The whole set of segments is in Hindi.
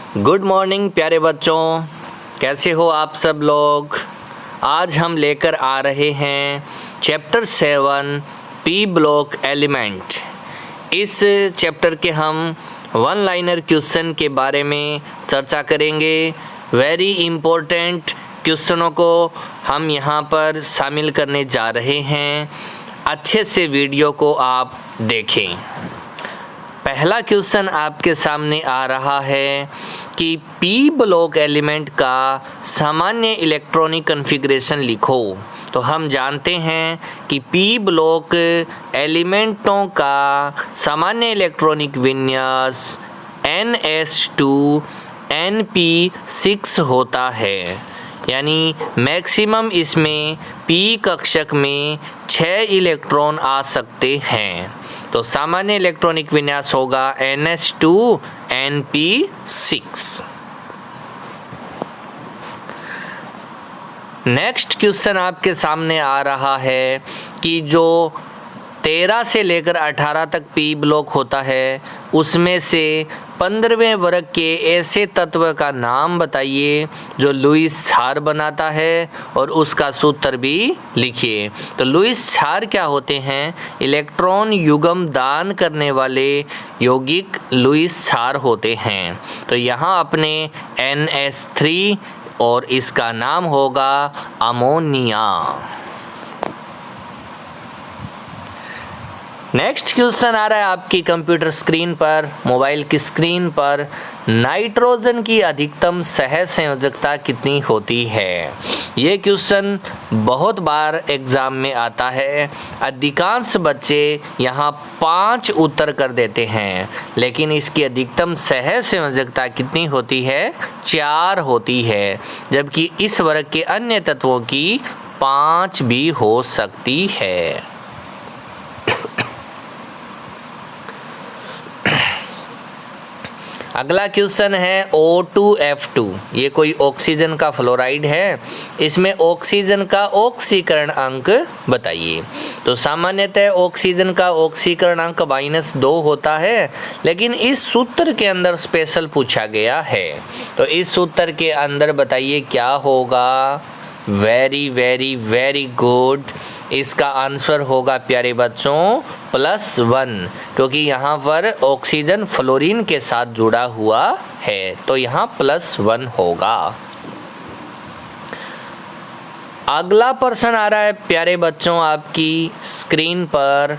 गुड मॉर्निंग प्यारे बच्चों, कैसे हो आप सब लोग। आज हम लेकर आ रहे हैं चैप्टर 7 पी ब्लॉक एलिमेंट। इस चैप्टर के हम वन लाइनर क्वेश्चन के बारे में चर्चा करेंगे। वेरी इम्पोर्टेंट क्वेश्चनों को हम यहाँ पर शामिल करने जा रहे हैं। अच्छे से वीडियो को आप देखें। पहला क्वेश्चन आपके सामने आ रहा है कि पी ब्लॉक एलिमेंट का सामान्य इलेक्ट्रॉनिक कॉन्फ़िगरेशन लिखो। तो हम जानते हैं कि पी ब्लॉक एलिमेंटों का सामान्य इलेक्ट्रॉनिक विन्यास NS2Np6 होता है, यानी मैक्सिमम इसमें P कक्षक में 6 इलेक्ट्रॉन आ सकते हैं। तो सामान्य इलेक्ट्रॉनिक विन्यास होगा NS2Np6। नेक्स्ट क्वेश्चन आपके सामने आ रहा है कि जो 13 से लेकर 18 तक पी ब्लॉक होता है, उसमें से 15वें वर्ग के ऐसे तत्व का नाम बताइए जो लुईस क्षार बनाता है और उसका सूत्र भी लिखिए। तो लुईस क्षार क्या होते हैं? इलेक्ट्रॉन युग्म दान करने वाले यौगिक लुईस क्षार होते हैं। तो यहाँ अपने NS3 और इसका नाम होगा अमोनिया। नेक्स्ट क्वेश्चन आ रहा है आपकी कंप्यूटर स्क्रीन पर, मोबाइल की स्क्रीन पर। नाइट्रोजन की अधिकतम सहज संयोजकता कितनी होती है? ये क्वेश्चन बहुत बार एग्जाम में आता है। अधिकांश बच्चे यहाँ 5 उत्तर कर देते हैं, लेकिन इसकी अधिकतम सहज संयोजकता कितनी होती है? 4 होती है, जबकि इस वर्ग के अन्य तत्वों की 5 भी हो सकती है। अगला क्वेश्चन है O2F2। ये कोई ऑक्सीजन का फ्लोराइड है। इसमें ऑक्सीजन का ऑक्सीकरण अंक बताइए। तो सामान्यतः ऑक्सीजन का ऑक्सीकरण अंक -2 होता है, लेकिन इस सूत्र के अंदर स्पेशल पूछा गया है। तो इस सूत्र के अंदर बताइए क्या होगा। Very very very good. इसका आंसर होगा प्यारे बच्चों +1, क्योंकि यहाँ पर ऑक्सीजन फ्लोरीन के साथ जुड़ा हुआ है, तो यहाँ +1 होगा। अगला प्रश्न आ रहा है प्यारे बच्चों आपकी स्क्रीन पर।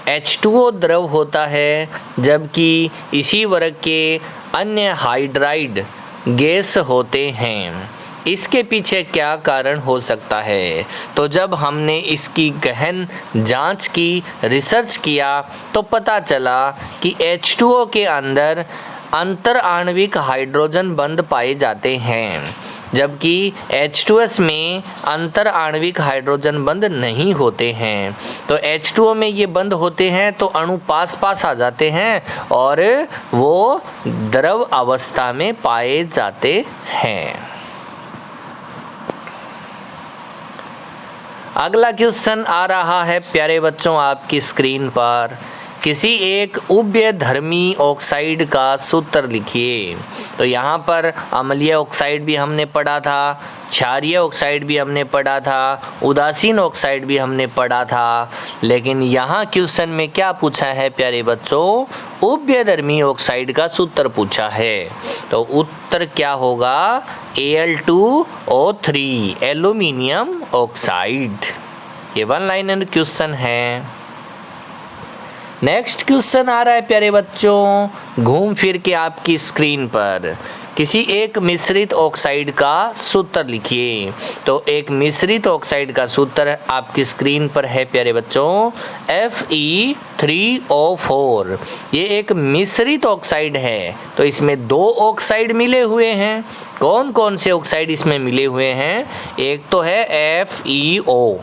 H2O द्रव होता है, जबकि इसी वर्ग के अन्य हाइड्राइड गैस होते हैं। इसके पीछे क्या कारण हो सकता है? तो जब हमने इसकी गहन जांच की, रिसर्च किया, तो पता चला कि H2O के अंदर अंतर आणविक हाइड्रोजन बंध पाए जाते हैं, जबकि H2S में अंतर आणविक हाइड्रोजन बंध नहीं होते हैं। तो H2O में ये बंध होते हैं तो अणु पास पास आ जाते हैं और वो द्रव अवस्था में पाए जाते हैं। अगला क्वेश्चन आ रहा है प्यारे बच्चों आपकी स्क्रीन पर। किसी एक उभयधर्मी ऑक्साइड का सूत्र लिखिए। तो यहाँ पर अम्लीय ऑक्साइड भी हमने पढ़ा था, क्षारीय ऑक्साइड भी हमने पढ़ा था, उदासीन ऑक्साइड भी हमने पढ़ा था, लेकिन यहाँ क्वेश्चन में क्या पूछा है प्यारे बच्चों? उभयधर्मी ऑक्साइड का सूत्र पूछा है। तो उत्तर क्या होगा? Al2O3, aluminium oxide. ये वन लाइनर क्वेश्चन है। नेक्स्ट क्वेश्चन आ रहा है प्यारे बच्चों, घूम फिर के आपकी स्क्रीन पर। किसी एक मिश्रित ऑक्साइड का सूत्र लिखिए। तो एक मिश्रित ऑक्साइड का सूत्र आपकी स्क्रीन पर है प्यारे बच्चों, Fe3O4। ये एक मिश्रित ऑक्साइड है, तो इसमें 2 ऑक्साइड मिले हुए हैं। कौन कौन से ऑक्साइड इसमें मिले हुए हैं? एक तो है FeO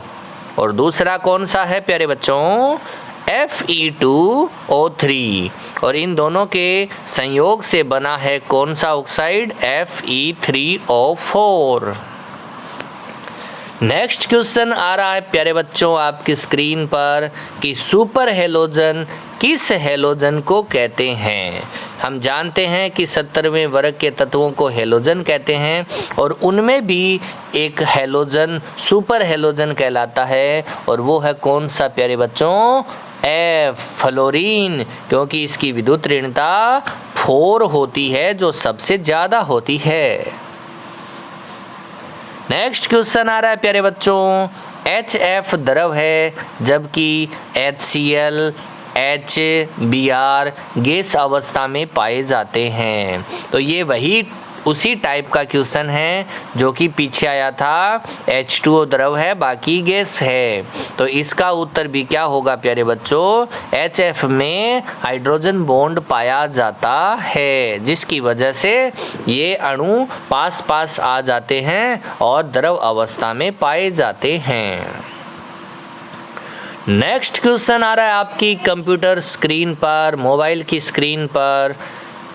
और दूसरा कौन सा है प्यारे बच्चों? Fe2O3, और इन दोनों के संयोग से बना है कौन सा ऑक्साइड? Fe3O4। नेक्स्ट क्वेश्चन आ रहा है प्यारे बच्चों आपकी स्क्रीन पर कि सुपर हेलोजन किस हैलोजन को कहते हैं? हम जानते हैं कि 70वें वर्ग के तत्वों को हैलोजन कहते हैं और उनमें भी एक हैलोजन सुपर हैलोजन कहलाता है और वो है कौन सा प्यारे बच्चों? फ्लोरीन, क्योंकि इसकी विद्युत ऋणता 4 होती है जो सबसे ज़्यादा होती है। नेक्स्ट क्वेश्चन आ रहा है प्यारे बच्चों, HF द्रव है जबकि HCl HBr गैस अवस्था में पाए जाते हैं। तो ये वही उसी टाइप का क्वेश्चन है जो कि पीछे आया था, H2O द्रव है बाकी गैस है। तो इसका उत्तर भी क्या होगा प्यारे बच्चों? HF में हाइड्रोजन बॉन्ड पाया जाता है जिसकी वजह से ये अणु पास पास आ जाते हैं और द्रव अवस्था में पाए जाते हैं। नेक्स्ट क्वेश्चन आ रहा है आपकी कंप्यूटर स्क्रीन पर, मोबाइल की स्क्रीन पर।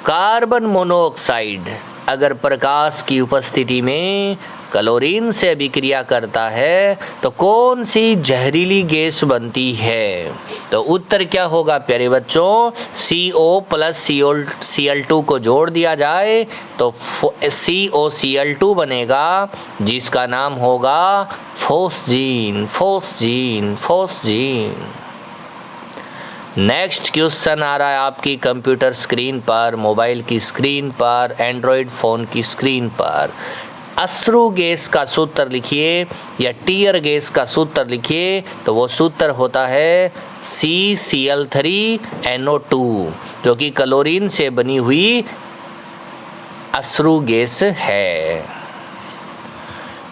कार्बन मोनोऑक्साइड अगर प्रकाश की उपस्थिति में क्लोरीन से अभिक्रिया करता है तो कौन सी जहरीली गैस बनती है? तो उत्तर क्या होगा प्यारे बच्चों? CO प्लस Cl2 को जोड़ दिया जाए तो COCl2 बनेगा जिसका नाम होगा फोस्जीन। नेक्स्ट क्वेश्चन आ रहा है आपकी कंप्यूटर स्क्रीन पर, मोबाइल की स्क्रीन पर, एंड्रॉयड फ़ोन की स्क्रीन पर। अश्रु गैस का सूत्र लिखिए या टीयर गैस का सूत्र लिखिए तो वो सूत्र होता है CCl3NO2 जो कि क्लोरीन से बनी हुई अश्रु गैस है।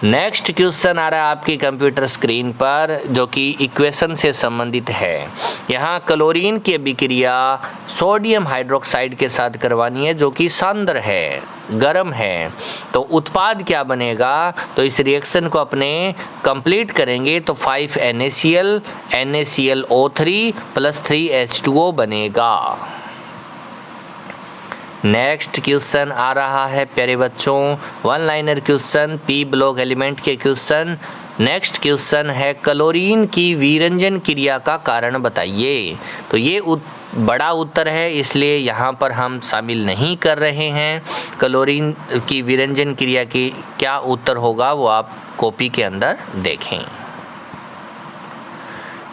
नेक्स्ट क्वेश्चन आ रहा है आपकी कंप्यूटर स्क्रीन पर जो कि इक्वेशन से संबंधित है। यहाँ क्लोरीन की अभिक्रिया सोडियम हाइड्रोक्साइड के साथ करवानी है जो कि सांद्र है, गर्म है। तो उत्पाद क्या बनेगा? तो इस रिएक्शन को अपने कंप्लीट करेंगे तो 5NaCl NaClO3 + 3H2O बनेगा। नेक्स्ट क्वेश्चन आ रहा है प्यारे बच्चों, one liner question, P block element के क्वेश्चन। नेक्स्ट क्वेश्चन है क्लोरीन की विरंजन क्रिया का कारण बताइए। तो ये बड़ा उत्तर है इसलिए यहाँ पर हम शामिल नहीं कर रहे हैं। क्लोरीन की विरंजन क्रिया की क्या उत्तर होगा वो आप कॉपी के अंदर देखें।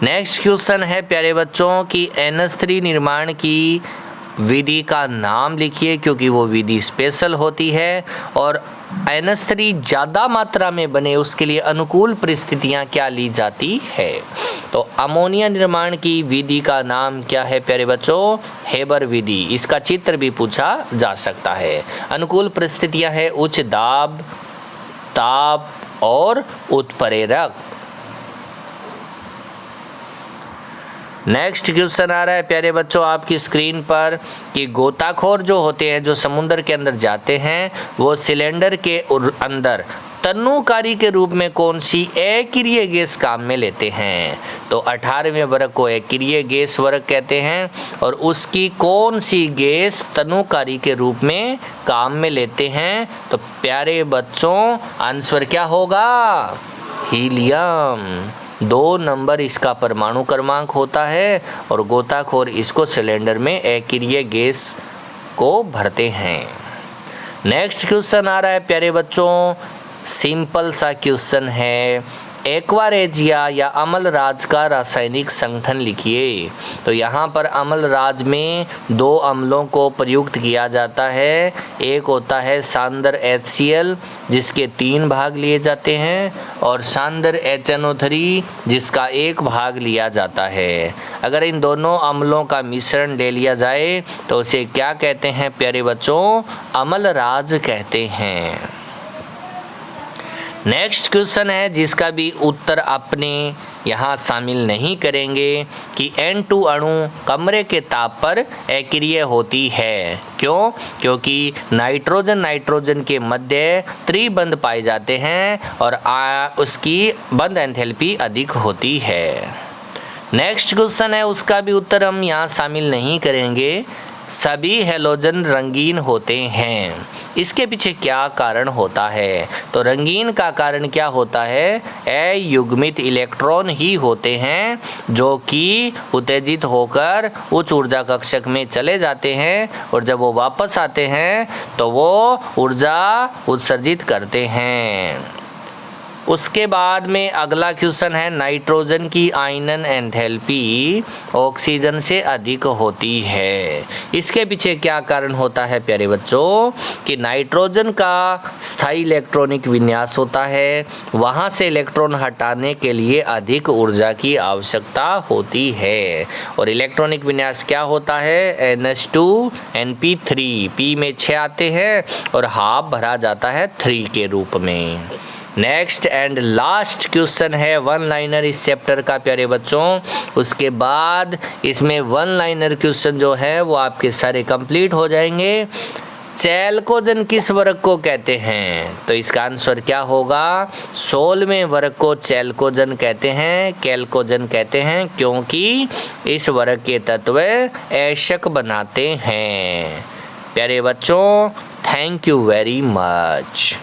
नेक्स्ट क्वेश्चन है प्यारे बच्चों कि NH3 निर्माण की विधि का नाम लिखिए क्योंकि वो विधि स्पेशल होती है और NH3 ज़्यादा मात्रा में बने उसके लिए अनुकूल परिस्थितियाँ क्या ली जाती है। तो अमोनिया निर्माण की विधि का नाम क्या है प्यारे बच्चों? हेबर विधि। इसका चित्र भी पूछा जा सकता है। अनुकूल परिस्थितियाँ है उच्च दाब, ताप और उत्प्रेरक। नेक्स्ट क्वेश्चन आ रहा है प्यारे बच्चों आपकी स्क्रीन पर कि गोताखोर जो होते हैं जो समुद्र के अंदर जाते हैं वो सिलेंडर के अंदर तन्नुकारी के रूप में कौन सी अक्रिय गैस काम में लेते हैं? तो 18वें वर्ग को अक्रिय गैस वर्ग कहते हैं और उसकी कौन सी गैस तन्नुकारी के रूप में काम में लेते हैं? तो प्यारे बच्चों आंसर क्या होगा? हीलियम। 2 नंबर इसका परमाणु क्रमांक होता है और गोताखोर इसको सिलेंडर में अक्रिय गैस को भरते हैं। नेक्स्ट क्वेश्चन आ रहा है प्यारे बच्चों, सिंपल सा क्वेश्चन है, एक्वारेजिया या अम्लराज का रासायनिक संगठन लिखिए। तो यहाँ पर अम्लराज में 2 अम्लों को प्रयुक्त किया जाता है। एक होता है सांद्र HCl जिसके 3 भाग लिए जाते हैं और सांद्र HNO3 जिसका 1 भाग लिया जाता है। अगर इन दोनों अम्लों का मिश्रण ले लिया जाए तो उसे क्या कहते हैं प्यारे बच्चों? अम्लराज कहते हैं। नेक्स्ट क्वेश्चन है जिसका भी उत्तर अपने यहाँ शामिल नहीं करेंगे कि N2 अणु कमरे के ताप पर अक्रिय होती है। क्यों? क्योंकि नाइट्रोजन के मध्य त्रिबंध पाए जाते हैं और उसकी बंध एंथैल्पी अधिक होती है। नेक्स्ट क्वेश्चन है उसका भी उत्तर हम यहाँ शामिल नहीं करेंगे सभी हैलोजन रंगीन होते हैं। इसके पीछे क्या कारण होता है? तो रंगीन का कारण क्या होता है? अयुग्मित इलेक्ट्रॉन ही होते हैं जो कि उत्तेजित होकर उच्च ऊर्जा कक्षक में चले जाते हैं और जब वो वापस आते हैं तो वो ऊर्जा उत्सर्जित करते हैं। उसके बाद में अगला क्वेश्चन है, नाइट्रोजन की आयनन एंथैल्पी ऑक्सीजन से अधिक होती है। इसके पीछे क्या कारण होता है प्यारे बच्चों? कि नाइट्रोजन का स्थायी इलेक्ट्रॉनिक विन्यास होता है, वहाँ से इलेक्ट्रॉन हटाने के लिए अधिक ऊर्जा की आवश्यकता होती है। और इलेक्ट्रॉनिक विन्यास क्या होता है? NH2 NP3, P में 6 आते हैं और हाफ भरा जाता है 3 के रूप में। नेक्स्ट एंड लास्ट क्वेश्चन है वन लाइनर इस चैप्टर का प्यारे बच्चों। उसके बाद इसमें वन लाइनर क्वेश्चन जो है वो आपके सारे कंप्लीट हो जाएंगे। चैल्कोजन किस वर्ग को कहते हैं? तो इसका आंसर क्या होगा? 16वें वर्ग को चैल्कोजन कहते हैं, कैल्कोजन कहते हैं, क्योंकि इस वर्ग के तत्व ऐशक बनाते हैं। प्यारे बच्चों, थैंक यू वेरी मच।